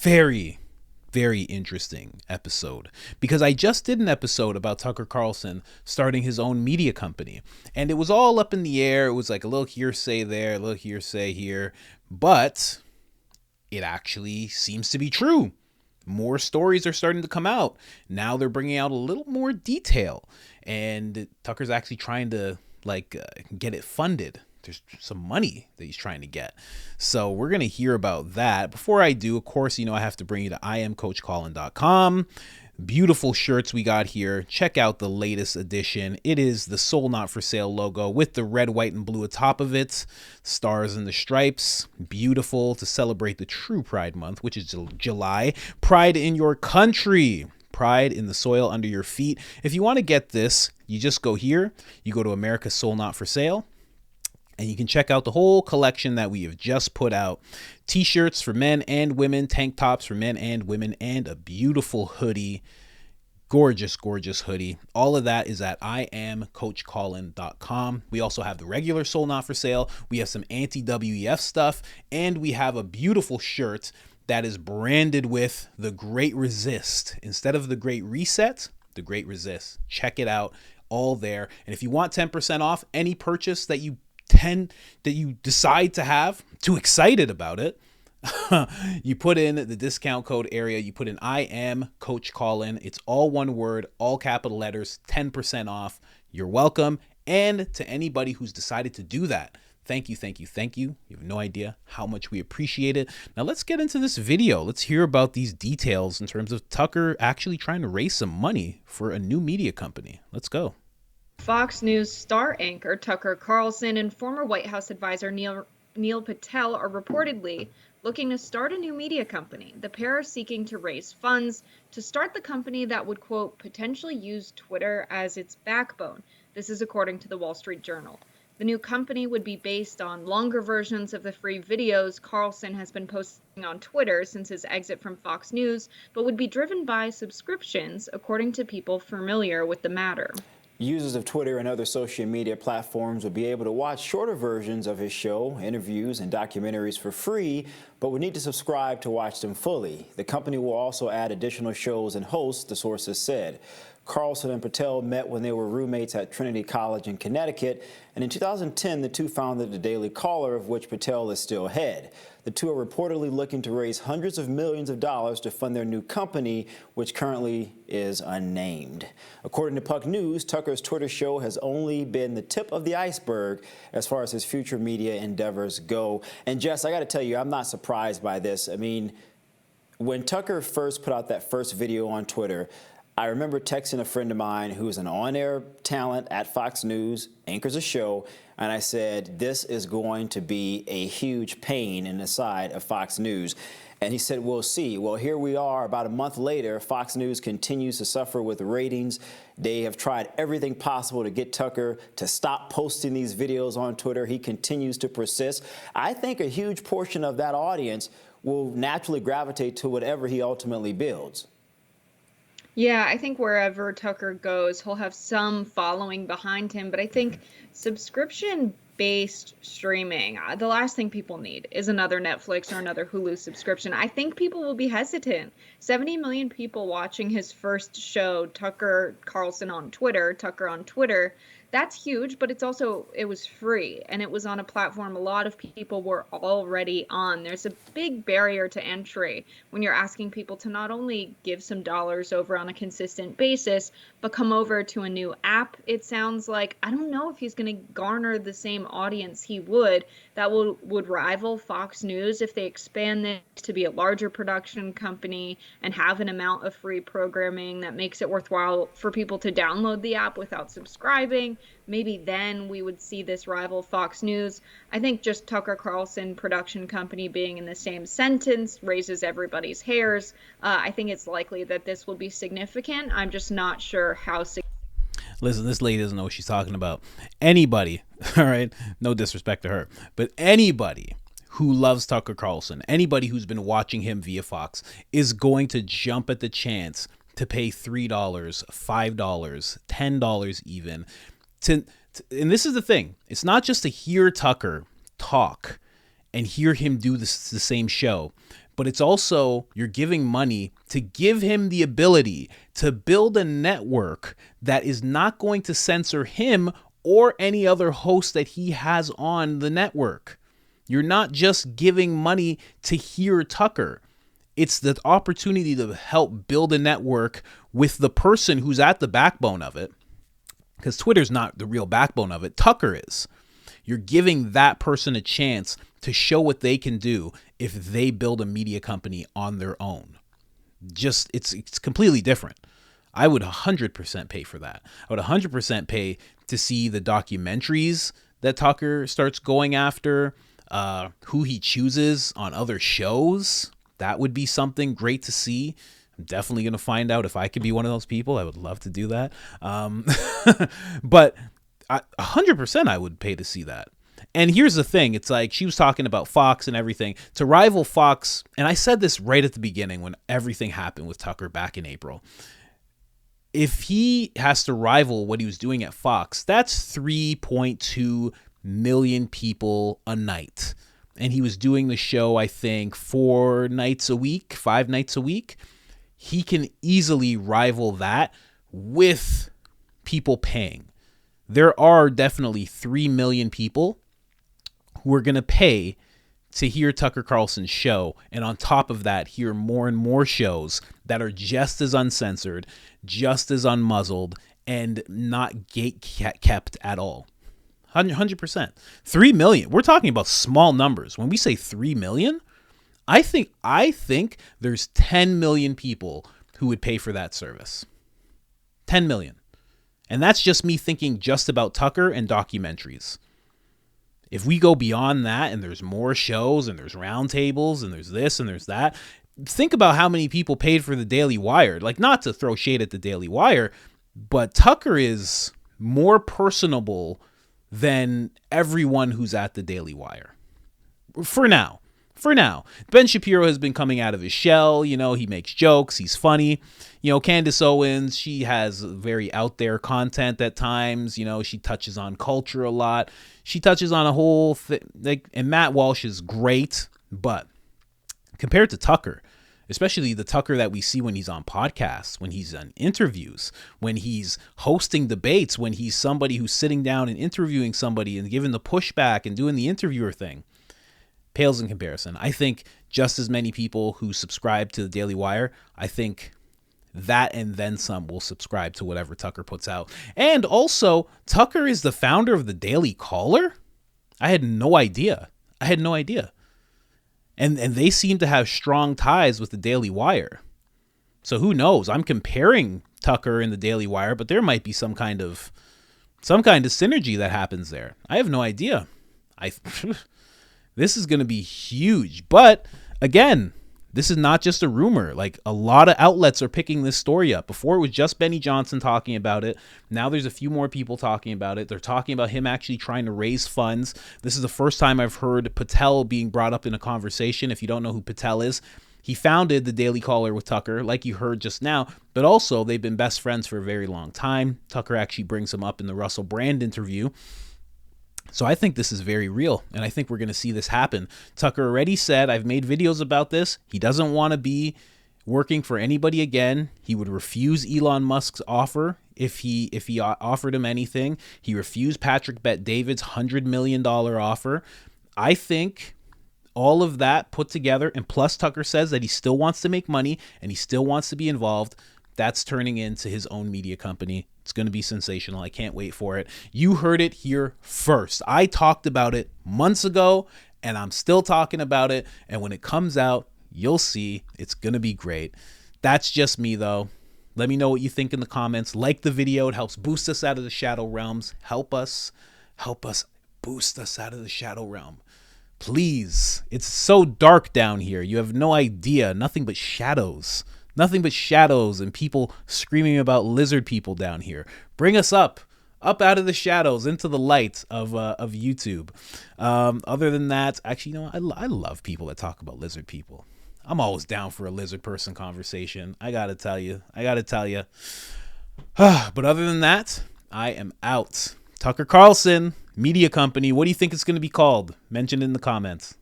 very, very interesting episode, because I just did an episode about Tucker Carlson starting his own media company, and it was all up in the air. It was like a little hearsay there, a little hearsay here, but it actually seems to be true. More stories are starting to come out. Now they're bringing out a little more detail, and Tucker's actually trying to get it funded. There's some money that he's trying to get. So we're going to hear about that. Before I do, of course, I have to bring you to IamCoachColin.com. Beautiful shirts we got here. Check out the latest edition. It is the Soul Not For Sale logo with the red, white, and blue atop of it. Stars and the stripes. Beautiful to celebrate the true Pride Month, which is July. Pride in your country. Pride in the soil under your feet. If you want to get this, you just go here. You go to America's Soul Not For Sale, and you can check out the whole collection that we have just put out. T-shirts for men and women, tank tops for men and women, and a beautiful hoodie. Gorgeous, gorgeous hoodie. All of that is at IamCoachColin.com. We also have the regular Soul Not For Sale. We have some anti-WEF stuff, and we have a beautiful shirt that is branded with the Great Resist. Instead of the Great Reset, the Great Resist. Check it out, all there. And if you want 10% off any purchase that you decide to have, too excited about it, you put in the discount code area. You put in I am Coach Colin. It's all one word, all capital letters, 10% off. You're welcome. And to anybody who's decided to do that, thank you, thank you, thank you. You have no idea how much we appreciate it. Now let's get into this video. Let's hear about these details in terms of Tucker actually trying to raise some money for a new media company. Let's go. Fox News star anchor Tucker Carlson and former White House advisor Neil Patel are reportedly looking to start a new media company. The pair are seeking to raise funds to start the company that would, quote, potentially use Twitter as its backbone. This is according to the Wall Street Journal. The new company would be based on longer versions of the free videos Carlson has been posting on Twitter since his exit from Fox News, but would be driven by subscriptions, according to people familiar with the matter. Users of Twitter and other social media platforms would be able to watch shorter versions of his show, interviews, and documentaries for free, but would need to subscribe to watch them fully. The company will also add additional shows and hosts, the sources said. Carlson and Patel met when they were roommates at Trinity College in Connecticut, and in 2010, the two founded the Daily Caller, of which Patel is still head. The two are reportedly looking to raise hundreds of millions of dollars to fund their new company, which currently is unnamed. According to Puck News, Tucker's Twitter show has only been the tip of the iceberg as far as his future media endeavors go. And Jess, I got to tell you, I'm not surprised by this. I mean, when Tucker first put out that first video on Twitter, I remember texting a friend of mine who is an on-air talent at Fox News, anchors a show, and I said, this is going to be a huge pain in the side of Fox News. And he said, we'll see. Well, here we are about a month later. Fox News continues to suffer with ratings. They have tried everything possible to get Tucker to stop posting these videos on Twitter. He continues to persist. I think a huge portion of that audience will naturally gravitate to whatever he ultimately builds. Yeah, I think wherever Tucker goes, he'll have some following behind him. But I think subscription-based streaming, the last thing people need is another Netflix or another Hulu subscription. I think people will be hesitant. 70 million people watching his first show, Tucker Carlson on Twitter, Tucker on Twitter. That's huge, but it was free, and it was on a platform a lot of people were already on. There's a big barrier to entry when you're asking people to not only give some dollars over on a consistent basis, but come over to a new app. It sounds like, I don't know if he's going to garner the same audience he would rival Fox News if they expand this to be a larger production company and have an amount of free programming that makes it worthwhile for people to download the app without subscribing. Maybe then we would see this rival Fox News. I think just Tucker Carlson production company being in the same sentence raises everybody's hairs. I think it's likely that this will be significant. I'm just not sure how significant. Listen, this lady doesn't know what she's talking about. Anybody, all right, no disrespect to her, but anybody who loves Tucker Carlson, anybody who's been watching him via Fox, is going to jump at the chance to pay $3, $5, $10 even. And this is the thing. It's not just to hear Tucker talk and hear him do the same show, but it's also you're giving money to give him the ability to build a network that is not going to censor him or any other host that he has on the network. You're not just giving money to hear Tucker. It's the opportunity to help build a network with the person who's at the backbone of it, because Twitter's not the real backbone of it. Tucker is. You're giving that person a chance to show what they can do if they build a media company on their own. Just it's completely different. I would 100% pay for that. I would 100% pay to see the documentaries that Tucker starts going after, who he chooses on other shows. That would be something great to see. I'm definitely going to find out if I could be one of those people. I would love to do that. But 100% I would pay to see that. And here's the thing. It's like she was talking about Fox and everything. To rival Fox, and I said this right at the beginning when everything happened with Tucker back in April. If he has to rival what he was doing at Fox, that's 3.2 million people a night. And he was doing the show, I think, 5 nights a week. He can easily rival that with people paying. There are definitely 3 million people who are going to pay to hear Tucker Carlson's show, and on top of that, hear more and more shows that are just as uncensored, just as unmuzzled, and not gate-kept at all. 100%. 3 million. We're talking about small numbers. When we say 3 million, I think there's 10 million people who would pay for that service. 10 million. And that's just me thinking just about Tucker and documentaries. If we go beyond that and there's more shows and there's roundtables and there's this and there's that, think about how many people paid for the Daily Wire. Like, not to throw shade at the Daily Wire, but Tucker is more personable than everyone who's at the Daily Wire. For now. Ben Shapiro has been coming out of his shell. You know, he makes jokes. He's funny. You know, Candace Owens, she has very out there content at times. You know, she touches on culture a lot. She touches on a whole thing. And Matt Walsh is great. But compared to Tucker, especially the Tucker that we see when he's on podcasts, when he's on interviews, when he's hosting debates, when he's somebody who's sitting down and interviewing somebody and giving the pushback and doing the interviewer thing, pales in comparison. I think just as many people who subscribe to the Daily Wire, I think that and then some will subscribe to whatever Tucker puts out. And also, Tucker is the founder of the Daily Caller? I had no idea. And they seem to have strong ties with the Daily Wire. So who knows? I'm comparing Tucker and the Daily Wire, but there might be some kind of synergy that happens there. I have no idea. This is going to be huge. But again, this is not just a rumor. Like, a lot of outlets are picking this story up. Before, it was just Benny Johnson talking about it. Now there's a few more people talking about it. They're talking about him actually trying to raise funds. This is the first time I've heard Patel being brought up in a conversation. If you don't know who Patel is, he founded the Daily Caller with Tucker, like you heard just now, but also they've been best friends for a very long time. Tucker actually brings him up in the Russell Brand interview. So I think this is very real, and I think we're going to see this happen. Tucker already said, I've made videos about this. He doesn't want to be working for anybody again. He would refuse Elon Musk's offer if he offered him anything. He refused Patrick Bet-David's $100 million offer. I think all of that put together, and plus Tucker says that he still wants to make money and he still wants to be involved, that's turning into his own media company. It's going to be sensational. I can't wait for it. You heard it here first. I talked about it months ago, and I'm still talking about it. And when it comes out, you'll see it's going to be great. That's just me, though. Let me know what you think in the comments. Like the video. It helps boost us out of the shadow realms. Help us boost us out of the shadow realm. Please. It's so dark down here. You have no idea. Nothing but shadows. And people screaming about lizard people down here. Bring us up out of the shadows into the light of YouTube. Other than that, actually, you know, I love people that talk about lizard people. I'm always down for a lizard person conversation. I gotta tell you. But other than that, I am out. Tucker Carlson, media company. What do you think it's going to be called? Mention in the comments.